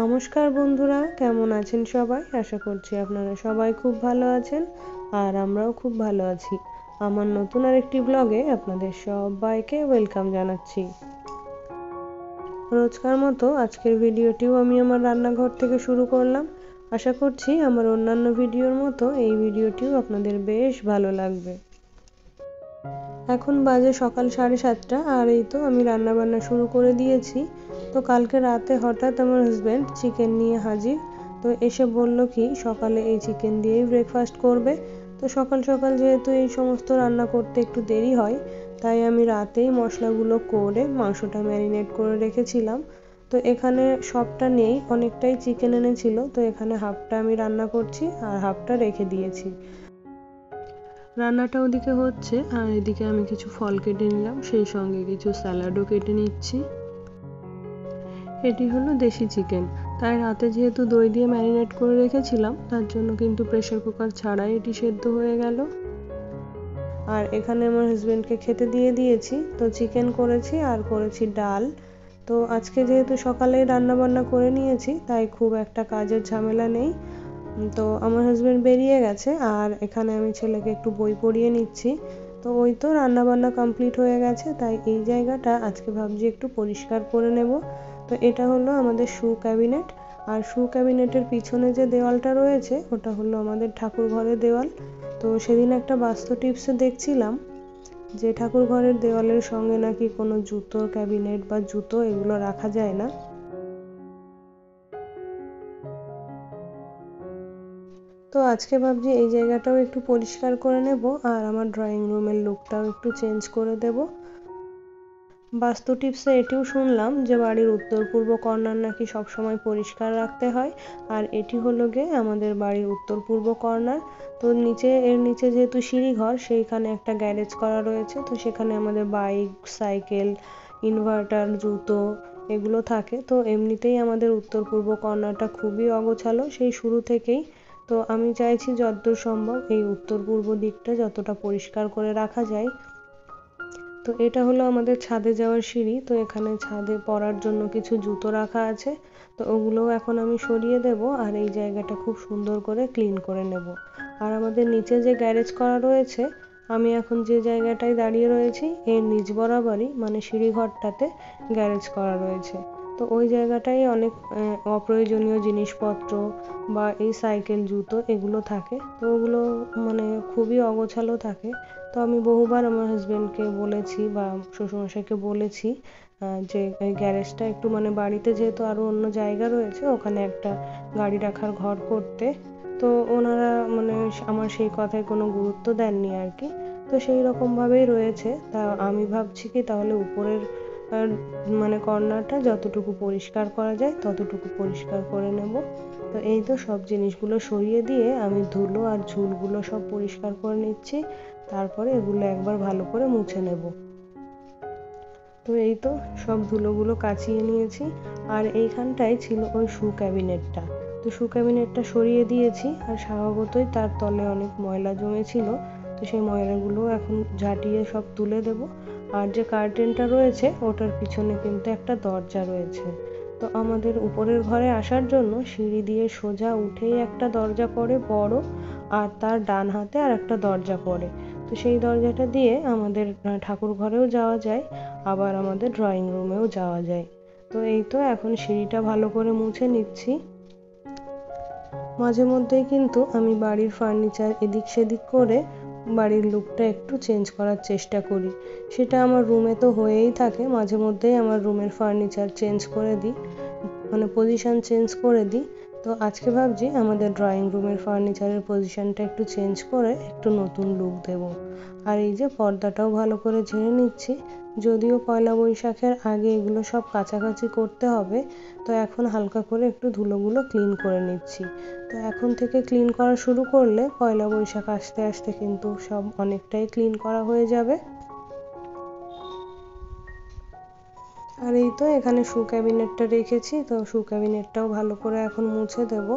নমস্কার বন্ধুরা, কেমন আছেন সবাই? আশা করছি আপনারা সবাই খুব ভালো আছেন আর আমরাও খুব ভালো আছি। আমার নতুন আরেকটি ব্লগে আপনাদের সবাইকে ওয়েলকাম জানাচ্ছি। রোজকার মতো আজকের ভিডিওটিও আমি আমার রান্নাঘর থেকে শুরু করলাম। আশা করছি আমার অন্যান্য ভিডিওর মতো এই ভিডিওটিও আপনাদের বেশ ভালো লাগবে। এখন বাজে সকাল 7:30 আর এই তো আমি রান্নাবান্না শুরু করে দিয়েছি। তো কালকে রাতে হঠাৎ আমার হাজব্যান্ড চিকেন নিয়ে হাজির। তো এসে বলল কি সকালে এই চিকেন দিয়েই ব্রেকফাস্ট করবে। তো সকাল সকাল যেহেতু এই সমস্ত রান্না করতে একটু দেরি হয়, তাই আমি রাতেই মশলাগুলো করে মাংসটা ম্যারিনেট করে রেখেছিলাম। তো এখানে সবটা নেই, অনেকটাই চিকেন এনেছিল, তো এখানে হাফটা আমি রান্না করছি আর হাফটা রেখে দিয়েছি। রান্নাটা ওদিকে হচ্ছে আর এদিকে আমি কিছু ফল কেটে নিলাম, সেই সঙ্গে কিছু স্যালাডও কেটে নিচ্ছি। এটি হলো দেশি চিকেন, তাই রাতে যেহেতু দই দিয়ে ম্যারিনেট করে রেখেছিলাম তার জন্য কিন্তু প্রেসার কুকার ছাড়াই এটি সেদ্ধ হয়ে গেল। আর এখানে আমার হাজবেন্ডকে খেতে দিয়ে দিয়েছি। তো চিকেন করেছি আর করেছি ডাল। তো আজকে যেহেতু সকালেই রান্না বান্না করে নিয়েছি তাই খুব একটা কাজের ঝামেলা নেই। তো আমার হাজবেন্ড বেরিয়ে গেছে আর এখানে আমি ছেলেকে একটু বই পড়িয়ে নিচ্ছি। তো ওই তো রান্না বান্না কমপ্লিট হয়ে গেছে, তাই এই জায়গাটা আজকে ভাবছি একটু পরিষ্কার করে নেব। তো এটা হলো আমাদের শু ক্যাবিনেট, আর শু ক্যাবিনেটের পিছনে যে দেওয়ালটা রয়েছে ওটা হলো আমাদের ঠাকুর ঘরের দেওয়াল। তো সেদিন একটা বাস্তু টিপসে দেখছিলাম যে ঠাকুর ঘরের দেওয়ালের সঙ্গে নাকি কোনো জুতোর ক্যাবিনেট বা জুতো এগুলো রাখা যায় না। তো আজকে ভাবছি এই জায়গাটাও একটু পরিষ্কার করে নেব আর আমার ড্রয়িং রুমের লুকটাও একটু চেঞ্জ করে দেব। বাস্তু টিপসে এটিও শুনলাম যে বাড়ির উত্তর পূর্ব কর্নার নাকি সবসময় পরিষ্কার রাখতে হয়, আর এটি হলো গিয়ে আমাদের বাড়ির উত্তর পূর্ব কর্নার। তো এর নিচে যেহেতু সিঁড়িঘর, সেইখানে একটা গ্যারেজ করা রয়েছে, তো সেখানে আমাদের বাইক, সাইকেল, ইনভার্টার, জুতো এগুলো থাকে। তো এমনিতেই আমাদের উত্তর পূর্ব কর্নারটা খুবই অগোছালো সেই শুরু থেকেই। তো আমি চাইছি যতদূর সম্ভব এই উত্তর পূর্ব দিকটা যতটা পরিষ্কার করে রাখা যায়। তো এটা হলো আমাদের ছাদে যাওয়ার সিঁড়ি। তো এখানে ছাদে পরার জন্য কিছু জুতো রাখা আছে, তো ওগুলোও এখন আমি সরিয়ে দেব আর এই জায়গাটা খুব সুন্দর করে ক্লিন করে নেব। আর আমাদের নিচে যে গ্যারেজ করা রয়েছে, আমি এখন যে জায়গাটায় দাঁড়িয়ে রয়েছি এর নিচ বরাবরই মানে সিঁড়িঘরটাতে গ্যারেজ করা রয়েছে। তো ওই জায়গাটায় অনেক অপ্রয়োজনীয় জিনিসপত্র বা এই সাইকেল, জুতো এগুলো থাকে, তো ওগুলো মানে খুবই অগোছালো থাকে। তো আমি বহুবার আমার হাজবেন্ডকে বলেছি বা শ্বশুরমশাইকে বলেছি যে এই গ্যারেজটা একটু মানে বাড়িতে যেহেতু আরও অন্য জায়গা রয়েছে ওখানে একটা গাড়ি রাখার ঘর করতে। তো ওনারা মানে আমার সেই কথায় কোনো গুরুত্ব দেননি আর কি। তো সেই রকমভাবেই রয়েছে। তা আমি ভাবছি কি তাহলে উপরের মানে কর্নারটা যতটুকু পরিষ্কার করা যায় ততটুকু পরিষ্কার করে নেব। তো এই তো সব জিনিসগুলো সরিয়ে দিয়ে আমি ধুলো আর ঝুলগুলো সব পরিষ্কার করে নিচ্ছি, তারপরে এগুলো একবার ভালো করে মুছে নেব। তো এই তো সব ধুলোগুলো কাচিয়ে নিয়েছি আর এইখানটায় ছিল ওই শু ক্যাবিনেটটা। তো শু ক্যাবিনেটটা সরিয়ে দিয়েছি আর স্বভাবতই তার তলে অনেক ময়লা জমেছিল। তো সেই ময়লাগুলো এখন ঝাঁটিয়ে সব তুলে দেব। আর যে কার্টেনটা রয়েছে ওটার পিছনে কিন্তু একটা দরজা রয়েছে। তো আমাদের উপরের ঘরে আসার জন্য সিঁড়ি দিয়ে সোজা উঠেই একটা দরজা পড়ে বড়, আর তার ডান হাতে আর একটা দরজা পড়ে। তো সেই দরজাটা দিয়ে আমাদের ঠাকুর ঘরেও যাওয়া যায়, আবার আমাদের ড্রয়িং রুমেও যাওয়া যায়। তো এই তো এখন সিঁড়িটা ভালো করে মুছে নিচ্ছি। মাঝে মধ্যেই কিন্তু আমি বাড়ির ফার্নিচার এদিক সেদিক করে বাড়ির লুকটা একটু চেঞ্জ করার চেষ্টা করি। সেটা আমার রুমে তো হয়েই থাকে, মাঝে মধ্যেই আমার রুমের ফার্নিচার চেঞ্জ করে দিই, মানে পজিশন চেঞ্জ করে দিই। তো আজকে ভাবছি আমাদের ড্রয়িং রুমের ফার্নিচারের পজিশনটা একটু চেঞ্জ করে একটু নতুন লুক দেব। আর এই যে পর্দাটাও ভালো করে ঝেড়ে নিচ্ছি, যদিও পয়লা বৈশাখের আগে এগুলো সব কাচাকাচি করতে হবে। তো এখন হালকা করে একটু ধুলোগুলো ক্লিন করে নিচ্ছি। তো এখন থেকে ক্লিন করা শুরু করলে পয়লা বৈশাখ আসতে আসতে কিন্তু সব অনেকটাই ক্লিন করা হয়ে যাবে। আর এই তো এখানে শু ক্যাবিনেটটা রেখেছি, তো শু ক্যাবিনেটটাও ভালো করে এখন মুছে দেব।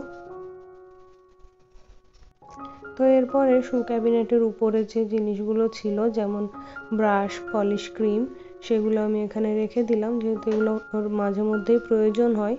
তো এরপরে শু ক্যাবিনেটের উপরে যে জিনিসগুলো ছিল যেমন ব্রাশ, পলিশ, ক্রিম, সেগুলো আমি এখানে রেখে দিলাম যেহেতু এগুলো ওর মাঝে মধ্যেই প্রয়োজন হয়।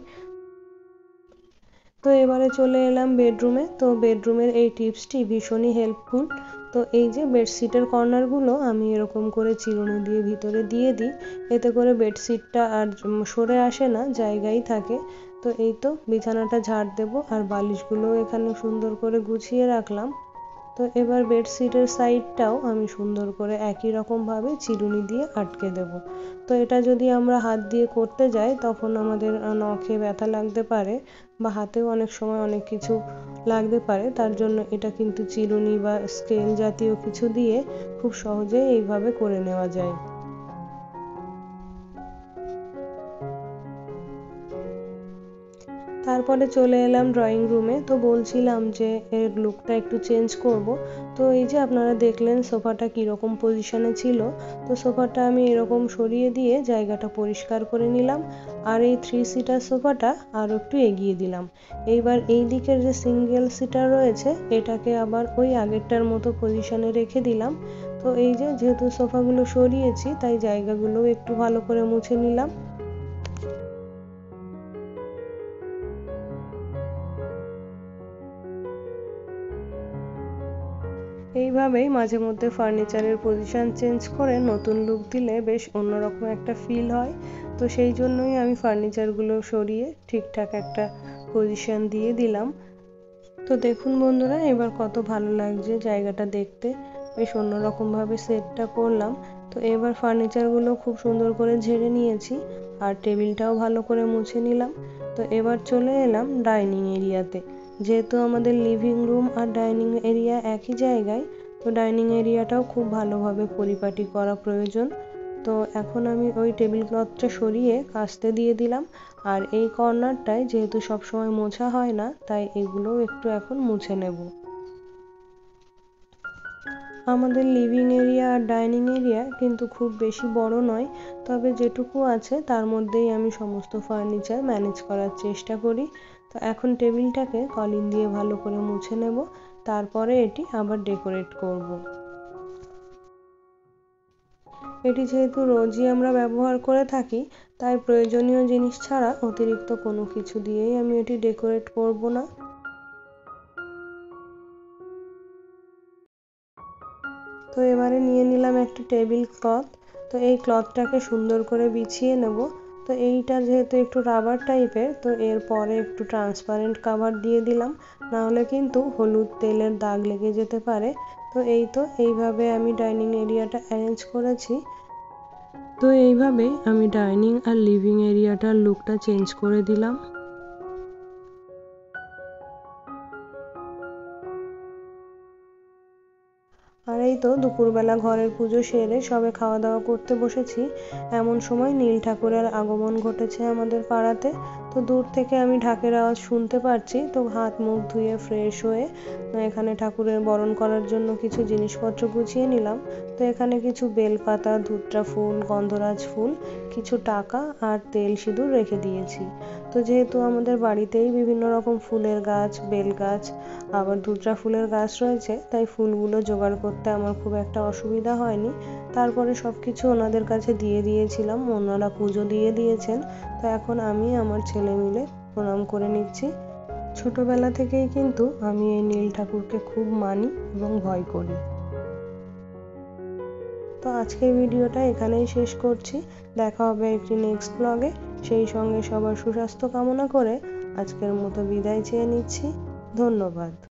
তো এবারে চলে এলাম বেডরুমে। তো বেডরুমের এই টিপসটি ভীষণই হেল্পফুল। তো এই যে বেডশিটের কর্নারগুলো আমি এরকম করে চিরুনি দিয়ে ভিতরে দিয়ে দিই, এতে করে বেডশিটটা আর সরে আসে না, জায়গায় থাকে। তো এই তো বিছানাটা ঝাড় দেবো আর বালিশগুলোও এখানে সুন্দর করে গুছিয়ে রাখলাম। তো এবার বেডশিটের সাইডটাও আমি সুন্দর করে একই রকমভাবে চিরুনি দিয়ে আটকে দেব। তো এটা যদি আমরা হাত দিয়ে করতে যাই তখন আমাদের নখে ব্যথা লাগতে পারে বা হাতেও অনেক সময় অনেক কিছু লাগতে পারে, তার জন্য এটা কিন্তু চিরুনি বা স্কেল জাতীয় কিছু দিয়ে খুব সহজেই এইভাবে করে নেওয়া যায়। তারপরে চলে এলাম ড্রয়িং রুমে। তো বলছিলাম যে এর লুকটা একটু চেঞ্জ করব। তো এই যে আপনারা দেখলেন সোফাটা কীরকম পজিশনে ছিল। তো সোফাটা আমি এরকম সরিয়ে দিয়ে জায়গাটা পরিষ্কার করে নিলাম আর এই 3 সিটার সোফাটা আরও একটু এগিয়ে দিলাম। এইবার এই দিকের যে সিঙ্গেল সিটার রয়েছে এটাকে আবার ওই আগেরটার মতো পজিশনে রেখে দিলাম। তো এই যে যেহেতু সোফাগুলো সরিয়েছি তাই জায়গাগুলোও একটু ভালো করে মুছে নিলাম। এইভাবেই মাঝে মধ্যে ফার্নিচারের পজিশন চেঞ্জ করে নতুন লুক দিলে বেশ অন্যরকম একটা ফিল হয়। তো সেই জন্যই আমি ফার্নিচারগুলো সরিয়ে ঠিকঠাক একটা পজিশন দিয়ে দিলাম। তো দেখুন বন্ধুরা, এবার কত ভালো লাগছে জায়গাটা দেখতে, বেশ অন্যরকমভাবে সেটটা করলাম। তো এবার ফার্নিচারগুলো খুব সুন্দর করে ঝেড়ে নিয়েছি আর টেবিলটাও ভালো করে মুছে নিলাম। তো এবার চলে এলাম ডাইনিং এরিয়াতে। যেহেতু আমাদের লিভিং রুম আর ডাইনিং এরিয়া একই জায়গায়, তো ডাইনিং এরিয়াটাও খুব ভালোভাবে পরিপাটি করা প্রয়োজন। তো এখন আমি ওই টেবিল ক্লথটা সরিয়ে কাচতে দিয়ে দিলাম আর এই কর্নারটায় যেহেতু সবসময় মোছা হয় না তাই এগুলোও একটু এখন মুছে নেব। আমাদের লিভিং এরিয়া আর ডাইনিং এরিয়া কিন্তু খুব বেশি বড় নয়, তবে যেটুকু আছে তার মধ্যেই আমি সমস্ত ফার্নিচার ম্যানেজ করার চেষ্টা করি। তো এখন টেবিলটাকে কলিন দিয়ে ভালো করে মুছে নেব, তারপরে এটি আবার ডেকোরেট করব। এটি যেহেতু রোজই আমরা ব্যবহার করে থাকি তাই প্রয়োজনীয় জিনিস ছাড়া অতিরিক্ত কোনো কিছু দিয়েই আমি এটি ডেকোরেট করব না। তো এবারে নিয়ে নিলাম একটা টেবিল ক্লথ। তো এই ক্লথটাকে সুন্দর করে বিছিয়ে নেব। তো এইটা যেহেতু একটু রাবার টাইপের, তো এরপরে একটু ট্রান্সপারেন্ট কাভার দিয়ে দিলাম, নাহলে কিন্তু হলুদ তেলের দাগ লেগে যেতে পারে। তো এই তো এইভাবে আমি ডাইনিং এরিয়াটা অ্যারেঞ্জ করেছি। তো এইভাবেই আমি ডাইনিং আর লিভিং এরিয়াটার লুকটা চেঞ্জ করে দিলাম। আর এই তো দুপুরবেলা ঘরের পুজো সেরে সবে খাওয়া দাওয়া করতে বসেছি, এমন সময় নীল ঠাকুরের আগমন ঘটেছে আমাদের পাড়াতে। তো দূর থেকে আমি ঢাকের আওয়াজ শুনতে পারছি। তো হাত মুখ ধুয়ে ফ্রেশ হয়ে এখানে ঠাকুরের বরণ করার জন্য কিছু জিনিসপত্র গুছিয়ে নিলাম। তো এখানে কিছু বেলপাতা, ধুত্রা ফুল, গন্ধরাজ ফুল, কিছু টাকা আর তেল সিঁদুর রেখে দিয়েছি। তো যেহেতু আমাদের বাড়িতেই বিভিন্ন রকম ফুলের গাছ, বেল গাছ, আবার ধুত্রা ফুলের গাছ রয়েছে, তাই ফুলগুলো জোগাড় করতে আমার খুব একটা অসুবিধা হয়নি। তারপরে সব কিছু ওনাদের কাছে দিয়ে দিয়েছিলাম, ওনারা পুজো দিয়ে দিয়েছেন। তো এখন আমি আমার ছেলে মিলে প্রণাম করে নিচ্ছি। ছোটবেলা থেকেই কিন্তু আমি এই নীল ঠাকুরকে খুব মানি এবং ভয় করি। তো আজকের ভিডিওটা এখানেই শেষ করছি। দেখা হবে একটি নেক্সট ব্লগে। সেই সঙ্গে সবার সুস্বাস্থ্য কামনা করে আজকের মতো বিদায় চেয়ে নিচ্ছি। ধন্যবাদ।